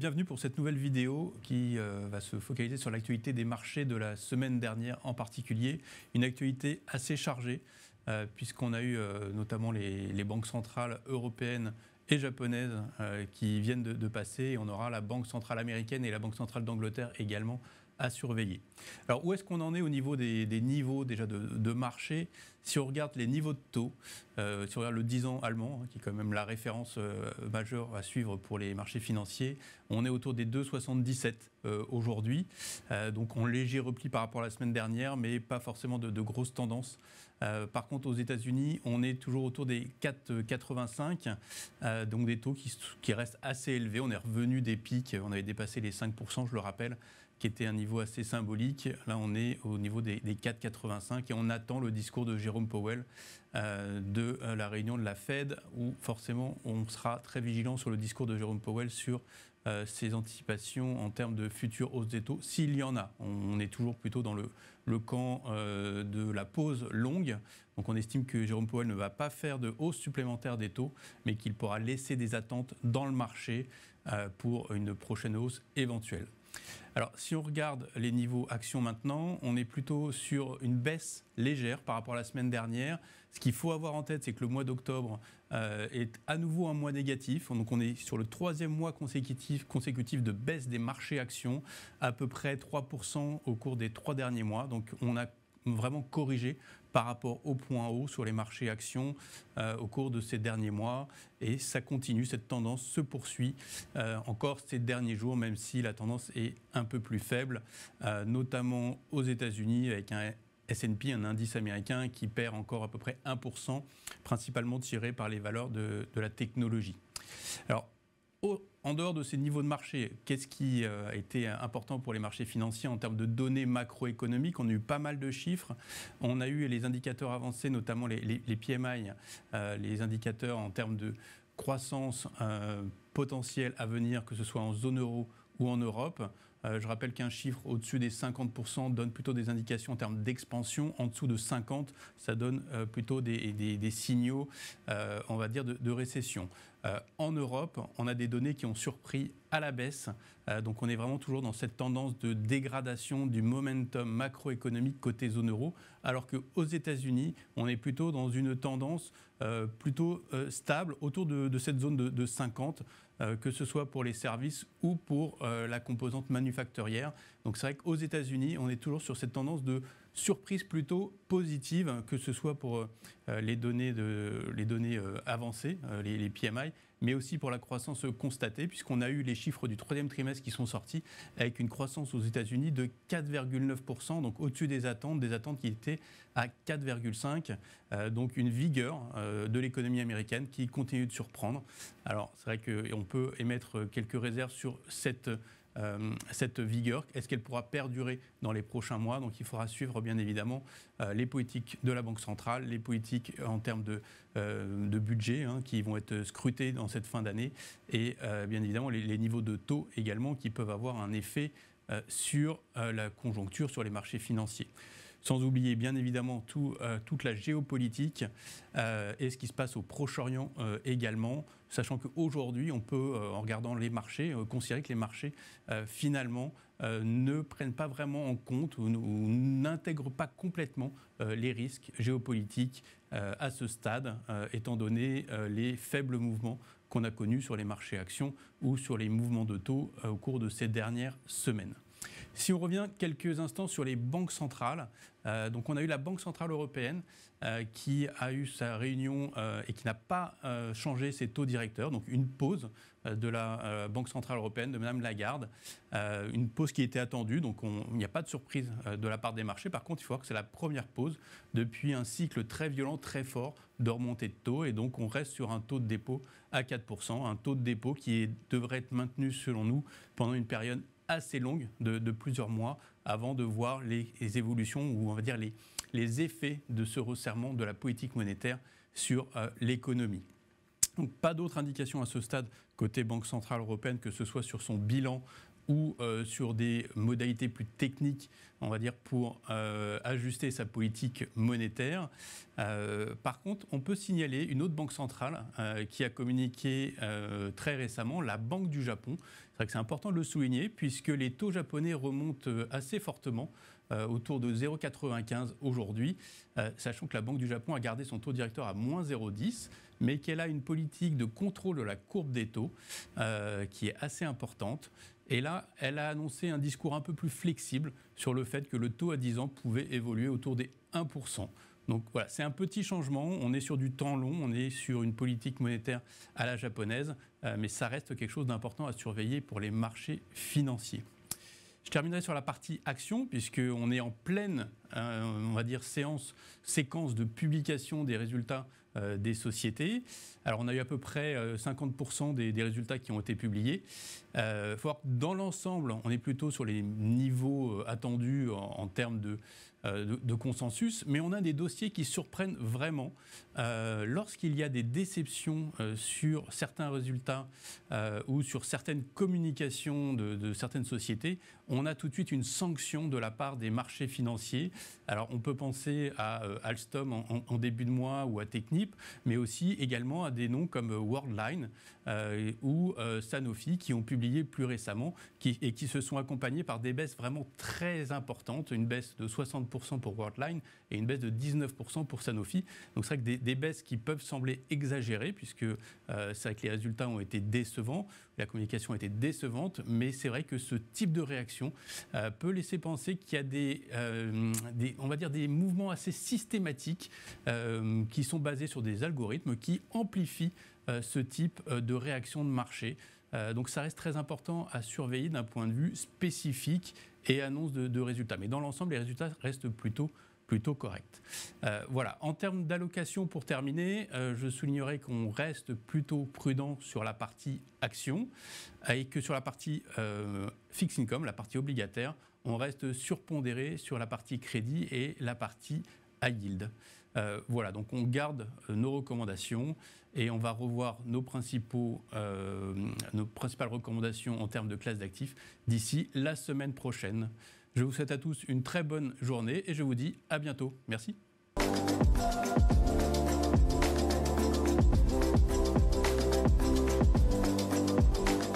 bienvenue pour cette nouvelle vidéo qui va se focaliser sur l'actualité des marchés de la semaine dernière en particulier. Une actualité assez chargée puisqu'on a eu notamment les banques centrales européennes et japonaises qui viennent de passer. Et on aura la Banque centrale américaine et la Banque centrale d'Angleterre également à surveiller. Alors où est-ce qu'on en est au niveau des niveaux déjà de marché? Si on regarde les niveaux de taux, si on regarde le 10 ans allemand, qui est quand même la référence majeure à suivre pour les marchés financiers, on est autour des 2,77 aujourd'hui. Donc en léger repli par rapport à la semaine dernière, mais pas forcément de grosses tendances. Par contre, aux États-Unis, on est toujours autour des 4,85, donc des taux qui restent assez élevés. On est revenu des pics, on avait dépassé les 5%, je le rappelle, qui était un niveau assez symbolique. Là, on est au niveau des 4,85 et on attend le discours de Jérôme Powell de la réunion de la Fed, où forcément, on sera très vigilant sur le discours de Jérôme Powell sur ses anticipations en termes de futures hausses des taux, s'il y en a. On est toujours plutôt dans le camp de la pause longue. Donc on estime que Jérôme Powell ne va pas faire de hausse supplémentaire des taux, mais qu'il pourra laisser des attentes dans le marché pour une prochaine hausse éventuelle. Alors, si on regarde les niveaux actions maintenant, on est plutôt sur une baisse légère par rapport à la semaine dernière. Ce qu'il faut avoir en tête, c'est que le mois d'octobre est à nouveau un mois négatif. Donc, on est sur le troisième mois consécutif de baisse des marchés actions, à peu près 3% au cours des 3 derniers mois. Donc, on a vraiment corrigé par rapport au point haut sur les marchés actions au cours de ces derniers mois. Et ça continue, cette tendance se poursuit encore ces derniers jours, même si la tendance est un peu plus faible, notamment aux États-Unis avec un S&P, un indice américain qui perd encore à peu près 1%, principalement tiré par les valeurs de la technologie. Alors, en dehors de ces niveaux de marché, qu'est-ce qui a été important pour les marchés financiers en termes de données macroéconomiques? On a eu pas mal de chiffres. On a eu les indicateurs avancés, notamment les PMI, les indicateurs en termes de croissance potentielle à venir, que ce soit en zone euro ou en Europe. Je rappelle qu'un chiffre au-dessus des 50% donne plutôt des indications en termes d'expansion. En dessous de 50, ça donne plutôt des signaux, on va dire, de récession. En Europe, on a des données qui ont surpris à la baisse. Donc on est vraiment toujours dans cette tendance de dégradation du momentum macroéconomique côté zone euro, alors qu'aux États-Unis, on est plutôt dans une tendance plutôt stable autour de cette zone de 50, que ce soit pour les services ou pour la composante manufacturière. Donc c'est vrai qu'aux États-Unis, on est toujours sur cette tendance de surprise plutôt positive, que ce soit pour les données avancées, les PMI, mais aussi pour la croissance constatée, puisqu'on a eu les chiffres du troisième trimestre qui sont sortis, avec une croissance aux États-Unis de 4,9%, donc au-dessus des attentes qui étaient à 4,5%, donc une vigueur de l'économie américaine qui continue de surprendre. Alors c'est vrai qu'on peut émettre quelques réserves sur cette vigueur. Est-ce qu'elle pourra perdurer dans les prochains mois? Donc il faudra suivre bien évidemment les politiques de la Banque centrale, les politiques en termes de budget qui vont être scrutés dans cette fin d'année et bien évidemment les niveaux de taux également qui peuvent avoir un effet sur la conjoncture, sur les marchés financiers. Sans oublier bien évidemment toute la géopolitique et ce qui se passe au Proche-Orient également, sachant qu'aujourd'hui, on peut, en regardant les marchés, considérer que les marchés, finalement, ne prennent pas vraiment en compte ou n'intègrent pas complètement les risques géopolitiques à ce stade, étant donné les faibles mouvements qu'on a connus sur les marchés actions ou sur les mouvements de taux au cours de ces dernières semaines. Si on revient quelques instants sur les banques centrales, donc on a eu la Banque centrale européenne qui a eu sa réunion et qui n'a pas changé ses taux directeurs, donc une pause de la Banque centrale européenne, de Mme Lagarde, une pause qui était attendue, donc il n'y a pas de surprise de la part des marchés. Par contre, il faut voir que c'est la première pause depuis un cycle très violent, très fort de remontée de taux, et donc on reste sur un taux de dépôt à 4%, un taux de dépôt qui devrait être maintenu selon nous pendant une période assez longue de plusieurs mois avant de voir les évolutions ou on va dire les effets de ce resserrement de la politique monétaire sur l'économie. Donc pas d'autres indications à ce stade côté Banque centrale européenne, que ce soit sur son bilan ou sur des modalités plus techniques, on va dire, pour ajuster sa politique monétaire. Par contre, on peut signaler une autre banque centrale qui a communiqué très récemment, la Banque du Japon. C'est vrai que c'est important de le souligner puisque les taux japonais remontent assez fortement, autour de 0,95 aujourd'hui, sachant que la Banque du Japon a gardé son taux directeur à moins 0,10, mais qu'elle a une politique de contrôle de la courbe des taux qui est assez importante. Et là, elle a annoncé un discours un peu plus flexible sur le fait que le taux à 10 ans pouvait évoluer autour des 1%. Donc voilà, c'est un petit changement, on est sur du temps long, on est sur une politique monétaire à la japonaise, mais ça reste quelque chose d'important à surveiller pour les marchés financiers. Je terminerai sur la partie action, puisqu'on est en pleine, on va dire, séquence de publication des résultats des sociétés. Alors, on a eu à peu près 50% des résultats qui ont été publiés. Faut voir que dans l'ensemble, on est plutôt sur les niveaux attendus en termes de consensus, mais on a des dossiers qui surprennent vraiment. Lorsqu'il y a des déceptions sur certains résultats ou sur certaines communications de certaines sociétés, on a tout de suite une sanction de la part des marchés financiers. Alors, on peut penser à Alstom en début de mois ou à Technip, mais aussi également à des noms comme Worldline ou Sanofi qui ont publié plus récemment et qui se sont accompagnés par des baisses vraiment très importantes, une baisse de 60% pour Worldline et une baisse de 19% pour Sanofi. Donc c'est vrai que des baisses qui peuvent sembler exagérées puisque c'est vrai que les résultats ont été décevants, la communication a été décevante, mais c'est vrai que ce type de réaction peut laisser penser qu'il y a on va dire des mouvements assez systématiques qui sont basés sur des algorithmes qui amplifient ce type de réaction de marché. Donc ça reste très important à surveiller d'un point de vue spécifique et annonce de résultats. Mais dans l'ensemble, les résultats restent plutôt corrects. Voilà. En termes d'allocation, pour terminer, je soulignerai qu'on reste plutôt prudent sur la partie action et que sur la partie fixed income, la partie obligataire, on reste surpondéré sur la partie crédit et la partie high yield. Voilà, donc on garde nos recommandations et on va revoir nos principales recommandations en termes de classe d'actifs d'ici la semaine prochaine. Je vous souhaite à tous une très bonne journée et je vous dis à bientôt. Merci.